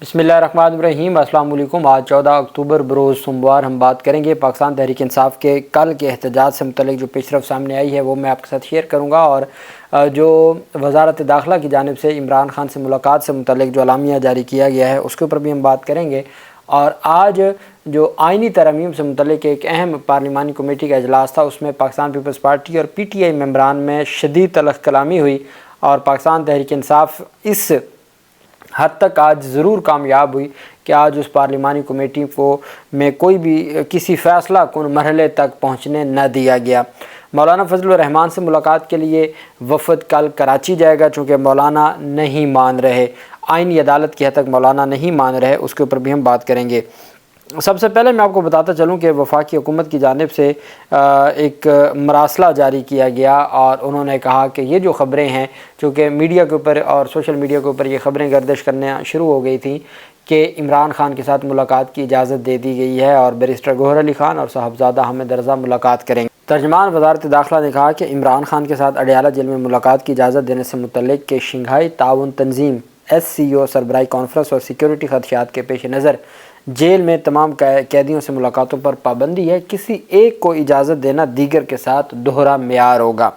بسم اللہ الرحمن الرحیم۔ السلام علیکم۔ آج 14 اکتوبر بروز سوموار ہم بات کریں گے پاکستان تحریک انصاف کے کل کے احتجاج سے متعلق جو پیش رفت سامنے آئی ہے وہ میں آپ کے ساتھ شیئر کروں گا، اور جو وزارت داخلہ کی جانب سے عمران خان سے ملاقات سے متعلق جو اعلامیہ جاری کیا گیا ہے اس کے اوپر بھی ہم بات کریں گے۔ اور آج جو آئینی ترامیم سے متعلق ایک اہم پارلیمانی کمیٹی کا اجلاس تھا، اس میں پاکستان پیپلز پارٹی اور پی ٹی آئی ممبران میں شدید تلخ کلامی ہوئی، اور پاکستان تحریک انصاف اس حد تک آج ضرور کامیاب ہوئی کہ آج اس پارلیمانی کمیٹی کو میں کوئی بھی کسی فیصلہ کن مرحلے تک پہنچنے نہ دیا گیا۔ مولانا فضل الرحمان سے ملاقات کے لیے وفد کل کراچی جائے گا، چونکہ مولانا نہیں مان رہے، آئینی عدالت کی حد تک مولانا نہیں مان رہے، اس کے اوپر بھی ہم بات کریں گے۔ سب سے پہلے میں آپ کو بتاتا چلوں کہ وفاقی حکومت کی جانب سے ایک مراسلہ جاری کیا گیا، اور انہوں نے کہا کہ یہ جو خبریں ہیں، چونکہ میڈیا کے اوپر اور سوشل میڈیا کے اوپر یہ خبریں گردش کرنا شروع ہو گئی تھیں کہ عمران خان کے ساتھ ملاقات کی اجازت دے دی گئی ہے اور بیرسٹر گوہر علی خان اور صاحبزادہ حامد رضا ملاقات کریں گے۔ ترجمان وزارت داخلہ نے کہا کہ عمران خان کے ساتھ اڈیالہ جیل میں ملاقات کی اجازت دینے سے متعلق کہ شنگھائی تعاون تنظیم SCO سربراہی کانفرنس اور سیکیورٹی خدشات کے پیش نظر جیل میں تمام قیدیوں سے ملاقاتوں پر پابندی ہے، کسی ایک کو اجازت دینا دیگر کے ساتھ دوہرا معیار ہوگا۔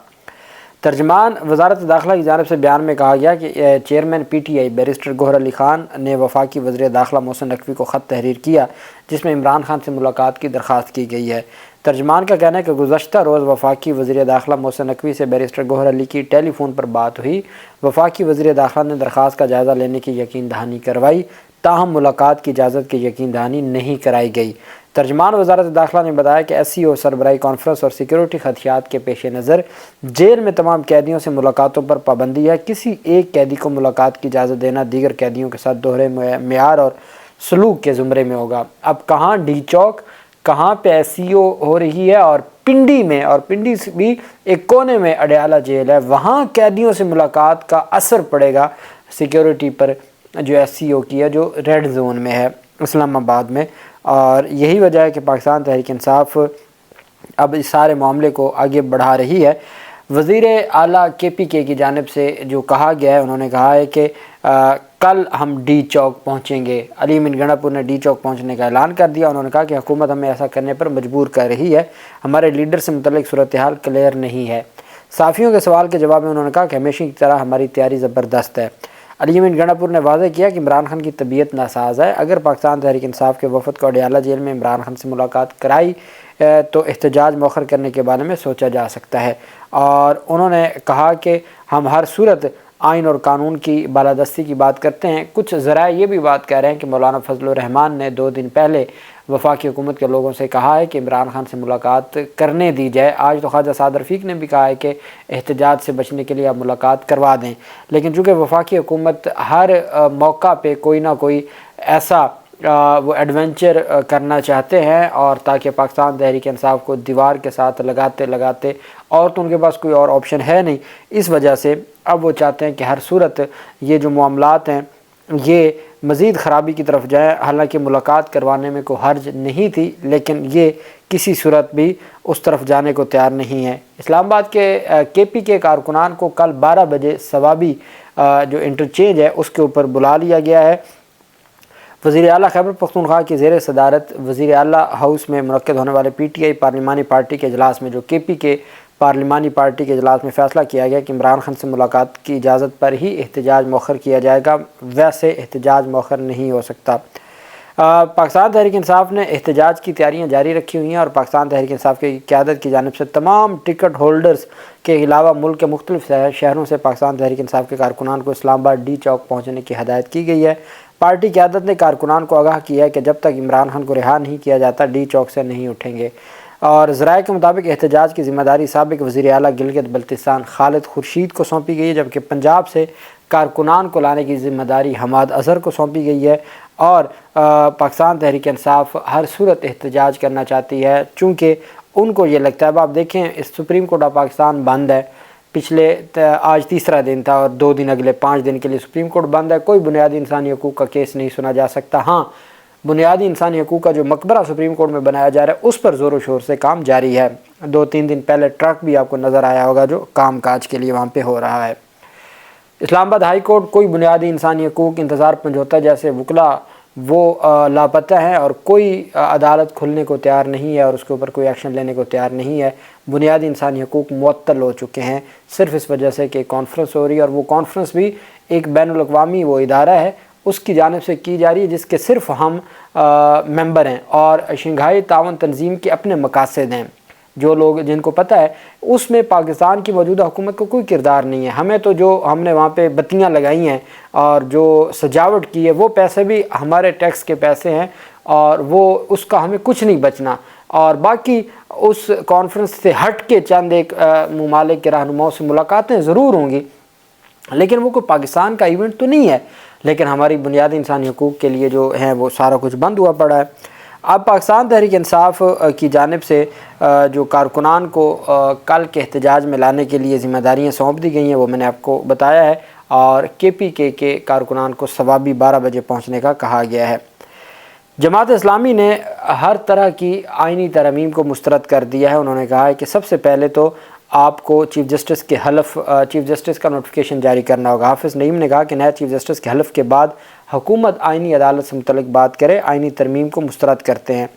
ترجمان وزارت داخلہ کی جانب سے بیان میں کہا گیا کہ چیئرمین PTI بیرسٹر گوہر علی خان نے وفاقی وزیر داخلہ محسن نقوی کو خط تحریر کیا، جس میں عمران خان سے ملاقات کی درخواست کی گئی ہے۔ ترجمان کا کہنا ہے کہ گزشتہ روز وفاقی وزیر داخلہ محسن نقوی سے بیرسٹر گوہر علی کی ٹیلی فون پر بات ہوئی۔ وفاقی وزیر داخلہ نے درخواست کا جائزہ لینے کی یقین دہانی کروائی، تاہم ملاقات کی اجازت کی یقین دہانی نہیں کرائی گئی۔ ترجمان وزارت داخلہ نے بتایا کہ SCO سربراہی کانفرنس اور سیکیورٹی خدشات کے پیش نظر جیل میں تمام قیدیوں سے ملاقاتوں پر پابندی ہے، کسی ایک قیدی کو ملاقات کی اجازت دینا دیگر قیدیوں کے ساتھ دوہرے معیار اور سلوک کے زمرے میں ہوگا۔ اب کہاں ڈی چوک، کہاں پہ SCO ہو رہی ہے، اور پنڈی میں، اور پنڈی بھی ایک کونے میں اڈیالہ جیل ہے، وہاں قیدیوں سے ملاقات کا اثر پڑے گا سیکیورٹی پر جو SCO کی ہے، جو ریڈ زون میں ہے اسلام آباد میں۔ اور یہی وجہ ہے کہ پاکستان تحریک انصاف اب اس سارے معاملے کو آگے بڑھا رہی ہے۔ وزیر اعلیٰ KPK کی جانب سے جو کہا گیا ہے، انہوں نے کہا ہے کہ کل ہم ڈی چوک پہنچیں گے۔ علی امین گنڈا پور نے ڈی چوک پہنچنے کا اعلان کر دیا۔ انہوں نے کہا کہ حکومت ہمیں ایسا کرنے پر مجبور کر رہی ہے، ہمارے لیڈر سے متعلق صورتحال کلیئر نہیں ہے۔ صحافیوں کے سوال کے جواب میں انہوں نے کہا کہ ہمیشہ کی طرح ہماری تیاری زبردست ہے۔ علی امین گنڈا پور نے واضح کیا کہ عمران خان کی طبیعت ناساز ہے، اگر پاکستان تحریک انصاف کے وفد کو اڈیالہ جیل میں عمران خان سے ملاقات کرائی تو احتجاج مؤخر کرنے کے بارے میں سوچا جا سکتا ہے۔ اور انہوں نے کہا کہ ہم ہر صورت آئین اور قانون کی بالادستی کی بات کرتے ہیں۔ کچھ ذرائع یہ بھی بات کہہ رہے ہیں کہ مولانا فضل الرحمان نے 2 دن پہلے وفاقی حکومت کے لوگوں سے کہا ہے کہ عمران خان سے ملاقات کرنے دی جائے۔ آج تو خواجہ سعد رفیق نے بھی کہا ہے کہ احتجاج سے بچنے کے لیے آپ ملاقات کروا دیں، لیکن چونکہ وفاقی حکومت ہر موقع پہ کوئی نہ کوئی ایسا وہ ایڈونچر کرنا چاہتے ہیں، اور تاکہ پاکستان تحریک انصاف کو دیوار کے ساتھ لگاتے اور تو ان کے پاس کوئی اور آپشن ہے نہیں، اس وجہ سے اب وہ چاہتے ہیں کہ ہر صورت یہ جو معاملات ہیں یہ مزید خرابی کی طرف جائیں۔ حالانکہ ملاقات کروانے میں کوئی حرج نہیں تھی، لیکن یہ کسی صورت بھی اس طرف جانے کو تیار نہیں ہے۔ اسلام آباد کے KPK کارکنان کو کل 12 بجے ثوابی جو انٹرچینج ہے اس کے اوپر بلا لیا گیا ہے۔ وزیر اعلیٰ خیبر پختونخوا کی زیر صدارت وزیر اعلیٰ ہاؤس میں منعقد ہونے والے PTI پارلیمانی پارٹی کے اجلاس میں جو KPK پارلیمانی پارٹی کے اجلاس میں فیصلہ کیا گیا کہ عمران خان سے ملاقات کی اجازت پر ہی احتجاج مؤخر کیا جائے گا، ویسے احتجاج مؤخر نہیں ہو سکتا۔ پاکستان تحریک انصاف نے احتجاج کی تیاریاں جاری رکھی ہوئی ہیں، اور پاکستان تحریک انصاف کی قیادت کی جانب سے تمام ٹکٹ ہولڈرز کے علاوہ ملک کے مختلف شہروں سے پاکستان تحریک انصاف کے کارکنان کو اسلام آباد ڈی چوک پہنچنے کی ہدایت کی گئی ہے۔ پارٹی قیادت نے کارکنان کو آگاہ کیا ہے کہ جب تک عمران خان کو رہا نہیں کیا جاتا ڈی چوک سے نہیں اٹھیں گے۔ اور ذرائع کے مطابق احتجاج کی ذمہ داری سابق وزیر اعلیٰ گلگت بلتستان خالد خورشید کو سونپی گئی ہے، جبکہ پنجاب سے کارکنان کو لانے کی ذمہ داری حماد اظہر کو سونپی گئی ہے۔ اور پاکستان تحریک انصاف ہر صورت احتجاج کرنا چاہتی ہے، چونکہ ان کو یہ لگتا ہے، اب آپ دیکھیں اس سپریم کورٹ آف پاکستان بند ہے، پچھلے آج تیسرا دن تھا، اور 2 دن اگلے 5 دن کے لیے سپریم کورٹ بند ہے، کوئی بنیادی انسانی حقوق کا کیس نہیں سنا جا سکتا۔ ہاں، بنیادی انسانی حقوق کا جو مقبرہ سپریم کورٹ میں بنایا جا رہا ہے اس پر زور و شور سے کام جاری ہے۔ 2-3 دن پہلے ٹرک بھی آپ کو نظر آیا ہوگا جو کام کاج کے لیے وہاں پہ ہو رہا ہے۔ اسلام آباد ہائی کورٹ کوئی بنیادی انسانی حقوق انتظار 75 جیسے وکلا وہ لاپتہ ہیں اور کوئی عدالت کھلنے کو تیار نہیں ہے اور اس کے اوپر کوئی ایکشن لینے کو تیار نہیں ہے۔ بنیادی انسانی حقوق معطل ہو چکے ہیں صرف اس وجہ سے کہ کانفرنس ہو رہی ہے، اور وہ کانفرنس بھی ایک بین الاقوامی وہ ادارہ ہے اس کی جانب سے کی جا رہی ہے جس کے صرف ہم ممبر ہیں، اور شنگھائی تعاون تنظیم کے اپنے مقاصد ہیں۔ جو لوگ جن کو پتہ ہے اس میں پاکستان کی موجودہ حکومت کو کوئی کردار نہیں ہے۔ ہمیں تو جو ہم نے وہاں پہ بتیاں لگائی ہیں اور جو سجاوٹ کی ہے وہ پیسے بھی ہمارے ٹیکس کے پیسے ہیں، اور وہ اس کا ہمیں کچھ نہیں بچنا، اور باقی اس کانفرنس سے ہٹ کے چند ایک ممالک کے رہنماؤں سے ملاقاتیں ضرور ہوں گی، لیکن وہ کوئی پاکستان کا ایونٹ تو نہیں ہے۔ لیکن ہماری بنیادی انسانی حقوق کے لیے جو ہیں وہ سارا کچھ بند ہوا پڑا ہے۔ اب پاکستان تحریک انصاف کی جانب سے جو کارکنان کو کل کے احتجاج میں لانے کے لیے ذمہ داریاں سونپ دی گئی ہیں وہ میں نے آپ کو بتایا ہے، اور KPK کے کارکنان کو صوابی 12 بجے پہنچنے کا کہا گیا ہے۔ جماعت اسلامی نے ہر طرح کی آئینی ترامیم کو مسترد کر دیا ہے۔ انہوں نے کہا ہے کہ سب سے پہلے تو آپ کو چیف جسٹس کا نوٹیفیکیشن جاری کرنا ہوگا۔ حافظ نعیم نے کہا کہ نئے چیف جسٹس کے حلف کے بعد حکومت آئینی عدالت سے متعلق بات کرے، آئینی ترمیم کو مسترد کرتے ہیں۔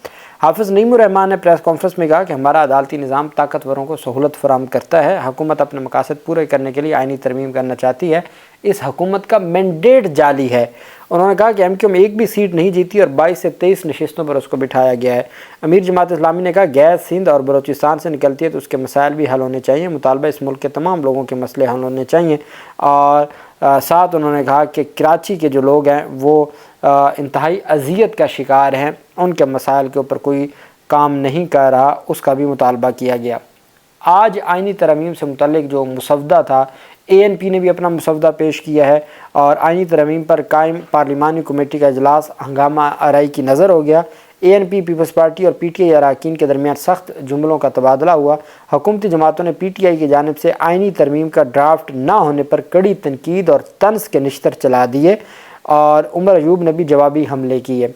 حافظ نعیم الرحمان نے پریس کانفرنس میں کہا کہ ہمارا عدالتی نظام طاقتوروں کو سہولت فراہم کرتا ہے، حکومت اپنے مقاصد پورے کرنے کے لیے آئینی ترمیم کرنا چاہتی ہے، اس حکومت کا مینڈیٹ جعلی ہے۔ انہوں نے کہا کہ MQ میں ایک بھی سیٹ نہیں جیتی اور 22 سے 23 نشستوں پر اس کو بٹھایا گیا ہے۔ امیر جماعت اسلامی نے کہا گیس سندھ اور بلوچستان سے نکلتی ہے تو اس کے مسائل بھی حل ہونے چاہیے، مطالبہ اس ملک کے تمام لوگوں کے مسئلے حل ہونے چاہیے، اور ساتھ انہوں نے کہا کہ کراچی کے جو لوگ ہیں وہ انتہائی اذیت کا شکار ہیں، ان کے مسائل کے اوپر کوئی کام نہیں کر رہا، اس کا بھی مطالبہ کیا گیا۔ آج آئینی ترامیم سے متعلق جو مسودہ تھا ANP نے بھی اپنا مسودہ پیش کیا ہے، اور آئینی ترامیم پر قائم پارلیمانی کمیٹی کا اجلاس ہنگامہ آرائی کی نظر ہو گیا۔ ANP پیپلز پارٹی اور PTI اراکین کے درمیان سخت جملوں کا تبادلہ ہوا۔ حکومتی جماعتوں نے PTI کی جانب سے آئینی ترمیم کا ڈرافٹ نہ ہونے پر کڑی تنقید اور طنز کے نشتر چلا دیے، اور عمر ایوب نے بھی جوابی حملے کیے۔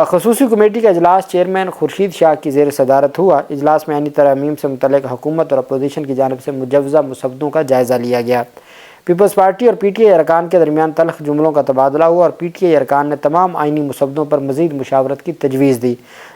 خصوصی کمیٹی کا اجلاس چیئرمین خورشید شاہ کی زیر صدارت ہوا۔ اجلاس میں آئینی ترامیم سے متعلق حکومت اور اپوزیشن کی جانب سے مجوزہ مسودوں کا جائزہ لیا گیا۔ پیپلز پارٹی اور PTI ارکان کے درمیان تلخ جملوں کا تبادلہ ہوا، اور PTI ارکان نے تمام آئینی مسودوں پر مزید مشاورت کی تجویز دی،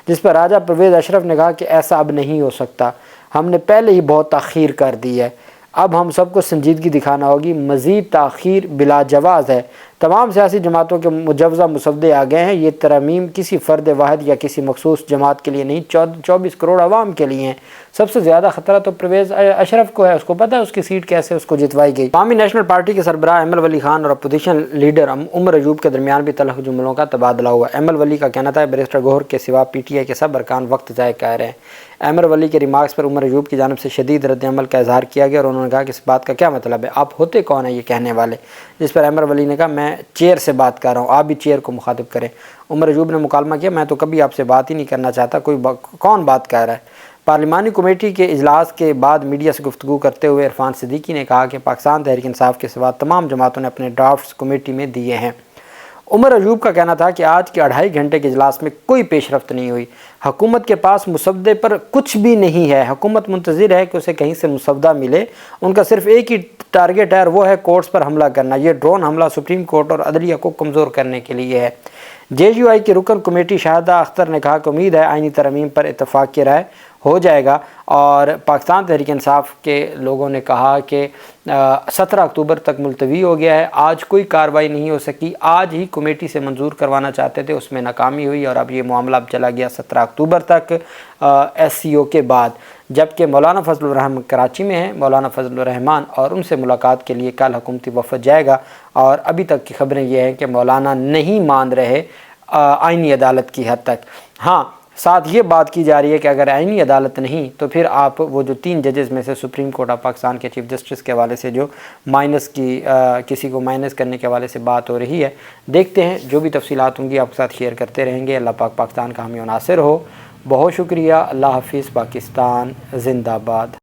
جس پر راجہ پرویز اشرف نے کہا کہ ایسا اب نہیں ہو سکتا، ہم نے پہلے ہی بہت تاخیر کر دی ہے، اب ہم سب کو سنجیدگی دکھانا ہوگی، مزید تاخیر بلا جواز ہے۔ تمام سیاسی جماعتوں کے مجوزہ مسودے آ گئے ہیں، یہ ترامیم کسی فرد واحد یا کسی مخصوص جماعت کے لیے نہیں، 24 کروڑ عوام کے لیے ہیں۔ سب سے زیادہ خطرہ تو پرویز اشرف کو ہے، اس کو پتہ ہے اس کی سیٹ کیسے اس کو جتوائی گئی۔ عوامی نیشنل پارٹی کے سربراہ ایمل ولی خان اور اپوزیشن لیڈر عمر ایوب کے درمیان بھی تلخ جملوں کا تبادلہ ہوا۔ ایمل ولی کا کہنا تھا بیرسٹر گوہر کے سوا PTI کے سب ارکان وقت ضائع کر رہے ہیں۔ ایمل ولی کے ریمارکس پر عمر ایوب کی جانب سے شدید رد عمل کا اظہار کیا گیا، اور انہوں نے کہا کہ اس بات کا کیا مطلب ہے، آپ ہوتے کون ہیں یہ کہنے والے، جس پر ایمل ولی نے کہا میں چیئر سے بات کر رہا ہوں، آپ بھی چیئر کو مخاطب کریں۔ عمر ایوب نے مکالمہ کیا میں تو کبھی آپ سے بات ہی نہیں کرنا چاہتا، کون بات کر رہا ہے۔ پارلیمانی کمیٹی کے اجلاس کے بعد میڈیا سے گفتگو کرتے ہوئے عرفان صدیقی نے کہا کہ پاکستان تحریک انصاف کے سوا تمام جماعتوں نے اپنے ڈرافٹس کمیٹی میں دیے ہیں۔ عمر ایوب کا کہنا تھا کہ آج کے 2.5 گھنٹے کے اجلاس میں کوئی پیش رفت نہیں ہوئی، حکومت کے پاس مسودے پر کچھ بھی نہیں ہے، حکومت منتظر ہے کہ اسے کہیں سے مسودہ ملے، ان کا صرف ایک ہی ٹارگٹ ہے اور وہ ہے کورٹس پر حملہ کرنا، یہ ڈرون حملہ سپریم کورٹ اور عدلیہ کو کمزور کرنے کے لیے ہے۔ JUI کی رکن کمیٹی شاہدہ اختر نے کہا کہ امید ہے آئینی ترمیم پر اتفاق کی رائے ہو جائے گا، اور پاکستان تحریک انصاف کے لوگوں نے کہا کہ 17 اکتوبر تک ملتوی ہو گیا ہے، آج کوئی کارروائی نہیں ہو سکی، آج ہی کمیٹی سے منظور کروانا چاہتے تھے، اس میں ناکامی ہوئی، اور اب یہ معاملہ چلا گیا 17 اکتوبر تک SCO کے بعد، جبکہ مولانا فضل الرحمان کراچی میں ہیں، مولانا فضل الرحمان، اور ان سے ملاقات کے لیے کل حکومتی وفد جائے گا، اور ابھی تک کی خبریں یہ ہیں کہ مولانا نہیں مان رہے آئینی عدالت کی حد تک۔ ہاں، ساتھ یہ بات کی جا رہی ہے کہ اگر آئینی عدالت نہیں تو پھر آپ وہ جو 3 ججز میں سے سپریم کورٹ آف پاکستان کے چیف جسٹس کے حوالے سے جو کسی کو مائنس کرنے کے حوالے سے بات ہو رہی ہے، دیکھتے ہیں، جو بھی تفصیلات ہوں گی آپ کے ساتھ شیئر کرتے رہیں گے۔ اللہ پاک پاکستان کا حامی و ناصر ہو۔ بہت شکریہ، اللہ حافظ، پاکستان زندہ باد۔